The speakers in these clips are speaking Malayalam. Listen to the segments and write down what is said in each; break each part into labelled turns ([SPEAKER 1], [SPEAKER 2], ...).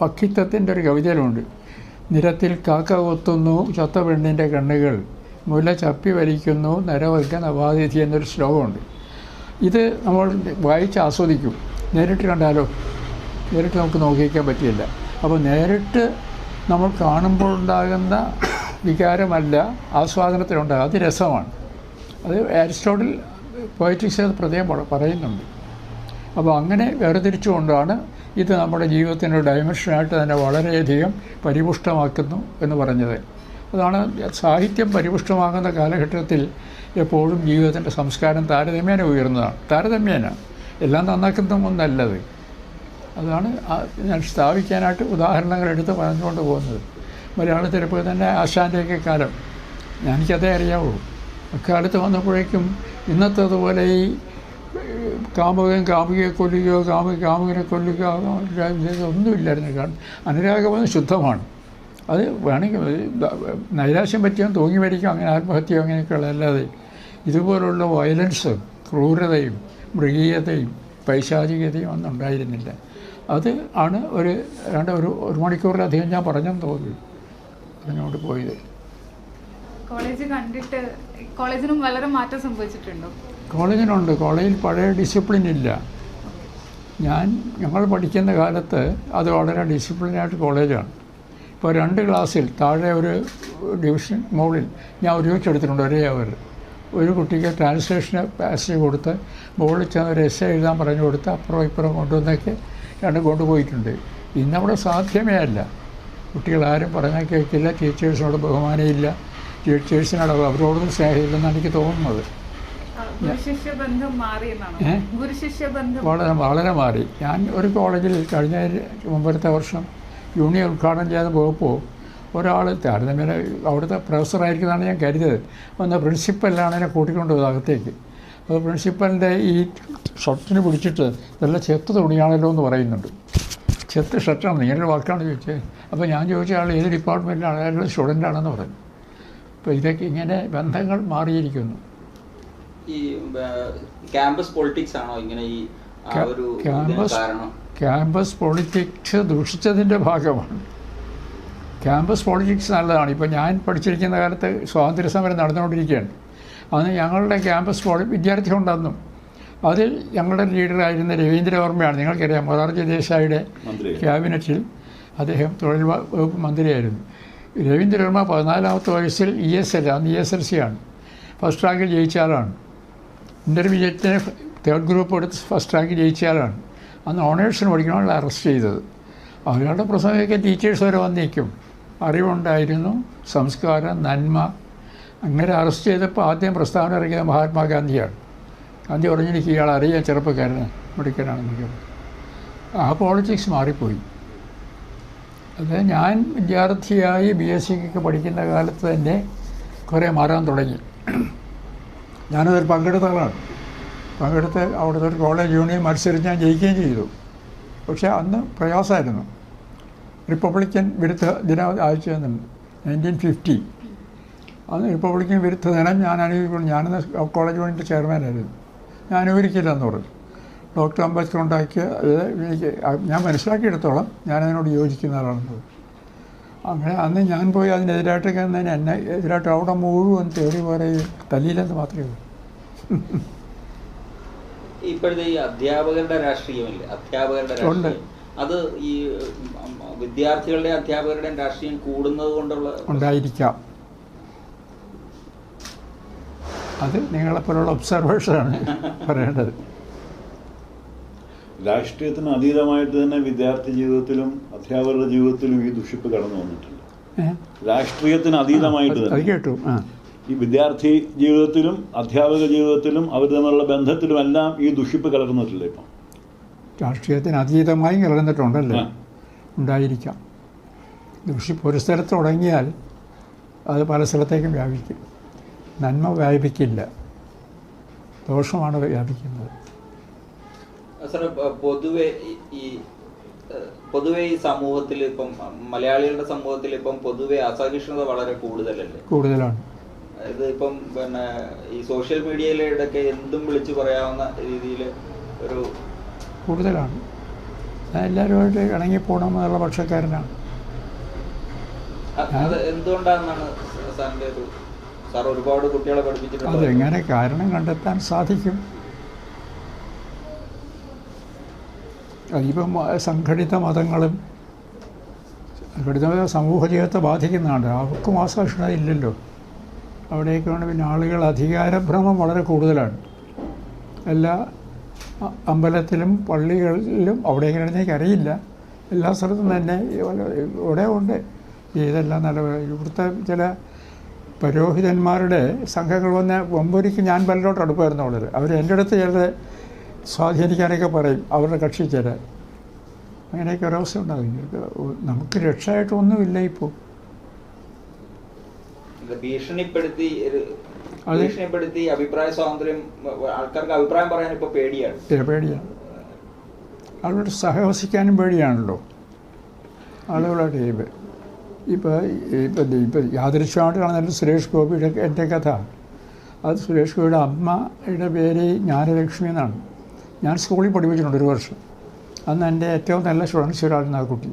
[SPEAKER 1] പക്കിത്തത്തിൻ്റെ ഒരു കവിതയിലുണ്ട്. നിരത്തിൽ കാക്ക കൊത്തുന്നു ചത്ത പെണ്ണിൻ്റെ കണ്ണുകൾ, മുല ചപ്പി വലിക്കുന്നു നരവർഗ നവാതിഥി എന്നൊരു ശ്ലോകമുണ്ട്. ഇത് നമ്മൾ വായിച്ച് ആസ്വദിക്കും. നേരിട്ട് കണ്ടാലോ? നേരിട്ട് നമുക്ക് നോക്കിക്കാൻ പറ്റില്ല. അപ്പോൾ നേരിട്ട് നമ്മൾ കാണുമ്പോൾ ഉണ്ടാകുന്ന വികാരമല്ല ആസ്വാദനത്തിലുണ്ടാകുക, അത് രസമാണ്. അത് അരിസ്റ്റോട്ടിൽ പോയറ്റിക്സ് അത് പ്രത്യേകം പറയുന്നുണ്ട്. അപ്പോൾ അങ്ങനെ വേർതിരിച്ചുകൊണ്ടാണ് ഇത് നമ്മുടെ ജീവിതത്തിൻ്റെ ഡയമെൻഷനായിട്ട് തന്നെ വളരെയധികം പരിപുഷ്ടമാക്കുന്നു എന്ന് പറഞ്ഞത്. അതാണ് സാഹിത്യം പരിപുഷ്ടമാകുന്ന കാലഘട്ടത്തിൽ എപ്പോഴും ജീവിതത്തിൻ്റെ സംസ്കാരം താരതമ്യേന ഉയർന്നതാണ്. താരതമ്യേന എല്ലാം നന്നാക്കുന്ന ഒന്നല്ലത്. അതാണ് ഞാൻ സ്ഥാപിക്കാനായിട്ട് ഉദാഹരണങ്ങൾ എടുത്ത് പറഞ്ഞുകൊണ്ട് പോകുന്നത്. മലയാളത്തിൽ ഇപ്പോൾ തന്നെ ആശാൻ്റെയൊക്കെ കാലം എനിക്കതേ അറിയാവുള്ളൂ. അക്കാലത്ത് വന്നപ്പോഴേക്കും ഇന്നത്തേതുപോലെ ഈ കാമുകൻ കാമുകിയെ കൊല്ലുകയോ കാമുകനെ കൊല്ലുക ഒന്നുമില്ലായിരുന്നു. കാരണം അനുരാഗം ശുദ്ധമാണ്. അത് വേണമെങ്കിൽ നൈരാശ്യം പറ്റിയാൽ തൂങ്ങി മരിക്കും, അങ്ങനെ ആത്മഹത്യ അങ്ങനെയൊക്കെയുള്ള, അല്ലാതെ ഇതുപോലുള്ള വയലൻസും ക്രൂരതയും മൃഗീയതയും പൈശാചികതയും ഒന്നും ഉണ്ടായിരുന്നില്ല. അത് ആണ് ഒരു മണിക്കൂറിലധികം ഞാൻ പറഞ്ഞെന്ന് തോന്നുന്നു പറഞ്ഞുകൊണ്ട് പോയത്.
[SPEAKER 2] കോളേജ് കണ്ടിട്ട് കോളേജിനും വളരെ മാറ്റം സംഭവിച്ചിട്ടുണ്ടോ?
[SPEAKER 1] കോളേജിനുണ്ട്. കോളേജിൽ പഴയ ഡിസിപ്ലിൻ ഇല്ല. ഞങ്ങൾ പഠിക്കുന്ന കാലത്ത് അത് വളരെ ഡിസിപ്ലിനായിട്ട് കോളേജാണ്. ഇപ്പോൾ 2 ക്ലാസ്സിൽ താഴെ ഒരു ഡിവിഷൻ മുകളിൽ ഞാൻ ഒരുമിച്ചെടുത്തിട്ടുണ്ട് ഒരേ അവർ. ഒരു കുട്ടിക്ക് ട്രാൻസ്ലേഷന് പാസേജ് കൊടുത്ത് മുകളിൽ ചെന്ന് ഒരു എസ്സേ എഴുതാൻ പറഞ്ഞു കൊടുത്ത് അപ്പുറം ഇപ്പുറം കൊണ്ടുവന്നൊക്കെ രണ്ടും കൊണ്ടുപോയിട്ടുണ്ട്. ഇന്നവിടെ സാധ്യമേ അല്ല. കുട്ടികളാരും പറഞ്ഞാൽ കേൾക്കില്ല, ടീച്ചേഴ്സിനോട് ബഹുമാനമില്ല, ടീച്ചേഴ്സിനോട് അവരോടൊന്നും സ്നേഹമില്ലെന്നാണ് എനിക്ക് തോന്നുന്നത്. വളരെ മാറി. ഞാൻ ഒരു കോളേജിൽ കഴിഞ്ഞ മുമ്പത്തെ വർഷം യൂണിയൻ ഉദ്ഘാടനം ചെയ്ത് പോയപ്പോൾ ഒരാൾ താരതമ്യേന അവിടുത്തെ പ്രൊഫസറായിരിക്കുന്നതാണ് ഞാൻ കരുതിയത്. വന്ന പ്രിൻസിപ്പലാണ് എന്നെ കൂട്ടിക്കൊണ്ടുപോയത് അകത്തേക്ക്. അപ്പോൾ പ്രിൻസിപ്പലിൻ്റെ ഈ ഷർട്ടിന് പിടിച്ചിട്ട് നല്ല ചെത്ത് തുണിയാണല്ലോ എന്ന് പറയുന്നുണ്ട്. ചെത്ത് ഷർട്ടാണ്, ഇങ്ങനൊരു വാക്കാണ് ചോദിച്ചത്. അപ്പോൾ ഞാൻ ചോദിച്ച ആൾ ഏത് ഡിപ്പാർട്ട്മെൻറ്റിലാണ്? അയാൾ സ്റ്റുഡൻ്റാണെന്ന് പറഞ്ഞു. അപ്പോൾ ഇതൊക്കെ ഇങ്ങനെ ബന്ധങ്ങൾ മാറിയിരിക്കുന്നു.
[SPEAKER 3] ഈ ക്യാമ്പസ് പൊളിറ്റിക്സ് ആണോ ഇങ്ങനെ ഈ
[SPEAKER 1] ക്യാമ്പസ് പൊളിറ്റിക്സ് ദൂഷിച്ചതിൻ്റെ ഭാഗമാണ്. ക്യാമ്പസ് പൊളിറ്റിക്സ് നല്ലതാണ്. ഇപ്പോൾ ഞാൻ പഠിച്ചിരിക്കുന്ന കാലത്ത് സ്വാതന്ത്ര്യ സമരം നടന്നുകൊണ്ടിരിക്കുകയാണ്. അന്ന് ഞങ്ങളുടെ ക്യാമ്പസ് വിദ്യാർത്ഥികളുണ്ടെന്നും അതിൽ ഞങ്ങളുടെ ലീഡറായിരുന്ന രവീന്ദ്രവർമ്മയാണ്. നിങ്ങൾക്കറിയാം, മൊറാർജി ദേശായിയുടെ ക്യാബിനറ്റിൽ അദ്ദേഹം തൊഴിൽ വകുപ്പ് മന്ത്രിയായിരുന്നു. രവീന്ദ്രവർമ്മ 14ാമത്തെ വയസ്സിൽ അന്ന് ESLC ആണ്, ഫസ്റ്റ് റാങ്കിൽ ജയിച്ച ആളാണ്. ഇൻ്റർമീഡിയറ്റിന് 3rd ഗ്രൂപ്പ് എടുത്ത് ഫസ്റ്റ് റാങ്ക് ജയിച്ച ആളാണ്. അന്ന് ഓണേഴ്സിന് പഠിക്കണമല്ല അറസ്റ്റ് ചെയ്തത്. അവരുടെ പ്രസംഗമൊക്കെ ടീച്ചേഴ്സ് വരെ വന്നിരിക്കും. അറിവുണ്ടായിരുന്നു, സംസ്കാരം, നന്മ. അങ്ങനെ അറസ്റ്റ് ചെയ്തപ്പോൾ ആദ്യം പ്രസ്താവന ഇറങ്ങിയത് മഹാത്മാഗാന്ധിയാണ്. ഗാന്ധി പറഞ്ഞെനിക്ക് ഇയാൾ അറിയാൻ ചെറുപ്പക്കാരന് മിടുക്കനാണെന്നൊക്കെ. ആ പോളിറ്റിക്സ് മാറിപ്പോയി. അത് ഞാൻ വിദ്യാർത്ഥിയായി BSc പഠിക്കുന്ന കാലത്ത് തന്നെ കുറേ മാറാൻ തുടങ്ങി. ഞാനതിൽ പങ്കെടുത്ത ആളാണ്. പങ്കെടുത്ത് അവിടുത്തെ ഒരു കോളേജ് യൂണിയൻ മത്സരിച്ച് ഞാൻ ജയിക്കുകയും ചെയ്തു. പക്ഷേ അന്ന് പ്രയാസമായിരുന്നു. റിപ്പബ്ലിക്കൻ വിരുദ്ധ ദിനം ആചരിച്ചിരുന്നുണ്ട് 1950. അന്ന് റിപ്പബ്ലിക്കൻ വിരുദ്ധ ദിനം ഞാൻ അനുഭവിക്കുന്നു. ഞാനന്ന് കോളേജ് യൂണിയൻ്റെ ചെയർമാനായിരുന്നു. ഞാൻ അനുകരിക്കില്ലെന്ന് പറഞ്ഞു. ഡോക്ടർ അംബേദ്കർ ഉണ്ടാക്കിയ എനിക്ക് ഞാൻ മനസ്സിലാക്കിയെടുത്തോളം ഞാനതിനോട് യോജിക്കുന്ന ആളാണെന്നത്. അങ്ങനെ അന്ന് ഞാൻ പോയി അതിനെതിരായിട്ടൊക്കെ എന്നെ എതിരായിട്ട് അവിടെ മുഴുവൻ തേടി പറയും, തല്ലിയില്ലെന്ന് മാത്രമേ ഉള്ളൂ.
[SPEAKER 3] ഇപ്പോഴത്തെ ഈ അധ്യാപകരുടെ രാഷ്ട്രീയമില്ലേ, അധ്യാപകരുടെ രാഷ്ട്രീയം, അത് ഈ വിദ്യാർത്ഥികളുടെ അധ്യാപകരുടെയും രാഷ്ട്രീയം കൂടുന്നത് കൊണ്ടുള്ള
[SPEAKER 1] ഉണ്ടായിരിക്കാം. അത് നിങ്ങളെപ്പോലുള്ള ഒബ്സർവേഷനാണ് പറയേണ്ടത്.
[SPEAKER 4] രാഷ്ട്രീയത്തിന് അതീതമായിട്ട് തന്നെ വിദ്യാർത്ഥി ജീവിതത്തിലും അധ്യാപകരുടെ ജീവിതത്തിലും ഈ ദുഷിപ്പ് കടന്നു വന്നിട്ടുണ്ട്. രാഷ്ട്രീയത്തിന് അതീതമായിട്ട്
[SPEAKER 1] അത് കേട്ടു.
[SPEAKER 4] ഈ വിദ്യാർത്ഥി ജീവിതത്തിലും അധ്യാപക ജീവിതത്തിലും അവർ തമ്മിലുള്ള ബന്ധത്തിലുമെല്ലാം ഈ ദുഷിപ്പ് കലർന്നിട്ടില്ല. ഇപ്പം
[SPEAKER 1] രാഷ്ട്രീയത്തിന് അതീതമായി കലർന്നിട്ടുണ്ടല്ലേ? ഉണ്ടായിരിക്കാം. ദുഷിപ്പ് ഒരു സ്ഥലത്ത് തുടങ്ങിയാൽ അത് പല സ്ഥലത്തേക്കും വ്യാപിക്കും. നന്മ വ്യാപിക്കില്ല, ദോഷമാണ് വ്യാപിക്കുന്നത്.
[SPEAKER 3] പൊതുവെ ഈ സമൂഹത്തിൽ ഇപ്പം മലയാളികളുടെ സമൂഹത്തിൽ ഇപ്പം പൊതുവെ അസഹിഷ്ണുത വളരെ കൂടുതലാണ്. അതായത് ഇപ്പം പിന്നെ ഈ സോഷ്യൽ മീഡിയയിലൂടെയൊക്കെ എന്തും വിളിച്ചു പറയാവുന്ന രീതിയിൽ ഒരു
[SPEAKER 1] കൂടുതലാണ്. എല്ലാവരുമായിട്ട് ഇണങ്ങിപ്പോകണമെന്നുള്ള പക്ഷക്കാരനാണ്.
[SPEAKER 3] അത് എന്തുകൊണ്ടാണെന്നാണ് സാറിൻ്റെ ഒരു സാർ ഒരുപാട് കുട്ടികളെ പഠിപ്പിച്ചിട്ടുണ്ട്.
[SPEAKER 1] അതെങ്ങനെ കാരണം കണ്ടെത്താൻ സാധിക്കും? അതിപ്പം സംഘടിത മതങ്ങളും സംഘടിത സമൂഹ ജീവിതത്തെ ബാധിക്കുന്നതാണ്. അവർക്കും ആസഹിഷ്ണുത ഇല്ലല്ലോ. അവിടേക്കാണ് പിന്നെ ആളുകൾ അധികാരഭ്രമം വളരെ കൂടുതലാണ്. എല്ലാ അമ്പലത്തിലും പള്ളികളിലും അവിടേക്കാണെന്ന് എനിക്കറിയില്ല, എല്ലാ സ്ഥലത്തും തന്നെ ഇവിടെ ഉണ്ട് ഇതെല്ലാം നല്ല. ഇവിടുത്തെ ചില പുരോഹിതന്മാരുടെ സംഘങ്ങൾ വന്ന് ഒമ്പൊരിക്ക് ഞാൻ പലരോട്ട് അടുപ്പായിരുന്നു ഉള്ളത്. അവർ എൻ്റെ അടുത്ത് ചിലത് സ്വാധീനിക്കാനൊക്കെ പറയും, അവരുടെ കക്ഷി ചേരാൻ. അങ്ങനെയൊക്കെ ഒരവസ്ഥ ഉണ്ടാകും. നമുക്ക് രക്ഷയായിട്ടൊന്നുമില്ല ഇപ്പോൾ.
[SPEAKER 3] ഭീഷണിപ്പെടുത്തി അഭിപ്രായ സ്വാതന്ത്ര്യം, ആൾക്കാർക്ക് അഭിപ്രായം പറയാൻ ഇപ്പോൾ പേടിയാണ്.
[SPEAKER 1] പേടിയാണ്. ആളുകളോട് സഹവസിക്കാനും പേടിയാണല്ലോ ആളുകളായിട്ട്. ഇപ്പം യാദൃശ്യമായിട്ട് കാണുന്ന സുരേഷ് ഗോപിയുടെ എൻ്റെ കഥ. അത് സുരേഷ് ഗോപിയുടെ അമ്മയുടെ പേര് ജ്ഞാനലക്ഷ്മി എന്നാണ്. ഞാൻ സ്കൂളിൽ പഠിപ്പിച്ചിട്ടുണ്ട് 1 വർഷം. അന്ന് എൻ്റെ ഏറ്റവും നല്ല സ്റ്റുഡൻസ് ഒരാളായിരുന്നു ആ കുട്ടി.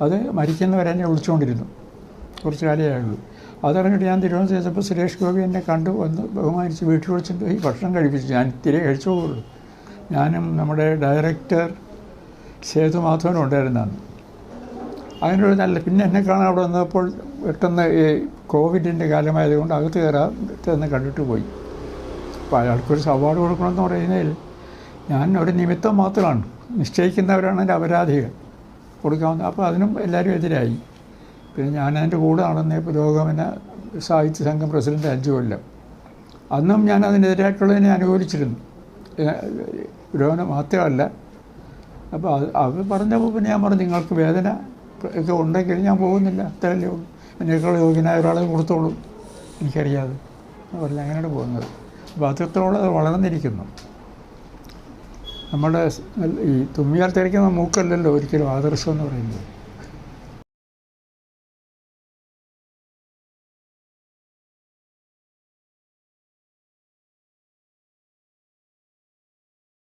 [SPEAKER 1] അത് മരിക്കുന്നവരെ എന്നെ വിളിച്ചുകൊണ്ടിരുന്നു. കുറച്ച് കാലമേ ആയുള്ളൂ. അതറിഞ്ഞിട്ട് ഞാൻ തിരുവനന്തപുരം ചെയ്തപ്പോൾ സുരേഷ് ഗോപി എന്നെ കണ്ടു വന്ന് ബഹുമാനിച്ച് വീട്ടിൽ വിളിച്ചിട്ട് ഈ ഭക്ഷണം കഴിപ്പിച്ചു. ഞാൻ തിരെ കഴിച്ചോളൂ. ഞാനും നമ്മുടെ ഡയറക്ടർ സേതു മാധവനും ഉണ്ടായിരുന്നാണ്. അതിനൊരു നല്ല. പിന്നെ എന്നെ കാണാൻ അവിടെ വന്നപ്പോൾ പെട്ടെന്ന് ഈ കോവിഡിൻ്റെ കാലമായതുകൊണ്ട് അകത്ത് കയറാൻ കണ്ടിട്ട് പോയി. അപ്പോൾ അയാൾക്കൊരു അവാർഡ് കൊടുക്കണമെന്ന് പറയുന്നതിൽ ഞാൻ ഒരു നിമിത്തം മാത്രമാണ്. നിശ്ചയിക്കുന്നവരാണ് എൻ്റെ അപരാധികൾ കൊടുക്കാവുന്നത്. അപ്പോൾ അതിനും എല്ലാവരും എതിരായി. പിന്നെ ഞാൻ അതിൻ്റെ കൂടെ നടന്ന പുരോഗമന സാഹിത്യ സംഘം പ്രസിഡൻ്റ് 5 കൊല്ലം. അന്നും ഞാൻ അതിനെതിരായിട്ടുള്ളതിനെ അനുകൂലിച്ചിരുന്നു. പുരോഗമനം മാത്രമല്ല. അപ്പോൾ അത് പറഞ്ഞപ്പോൾ പിന്നെ ഞാൻ പറഞ്ഞു, നിങ്ങൾക്ക് വേദന ഒക്കെ ഉണ്ടെങ്കിൽ ഞാൻ പോകുന്നില്ല, അത്രയല്ലേ ഉള്ളൂ. എന്നേക്കാൾ യോഗ്യനായ ഒരാളെ കൊടുത്തോളൂ, എനിക്കറിയാതെ പറഞ്ഞ് അങ്ങനെയാണ് പോകുന്നത്. അപ്പോൾ അത്രത്തോളം അത് വളർന്നിരിക്കുന്നു. നമ്മുടെ ഈ തുമ്മിയാൽ തിരക്കുന്ന മൂക്കല്ലല്ലോ ഒരിക്കലും ആദർശം എന്ന് പറയുന്നത്.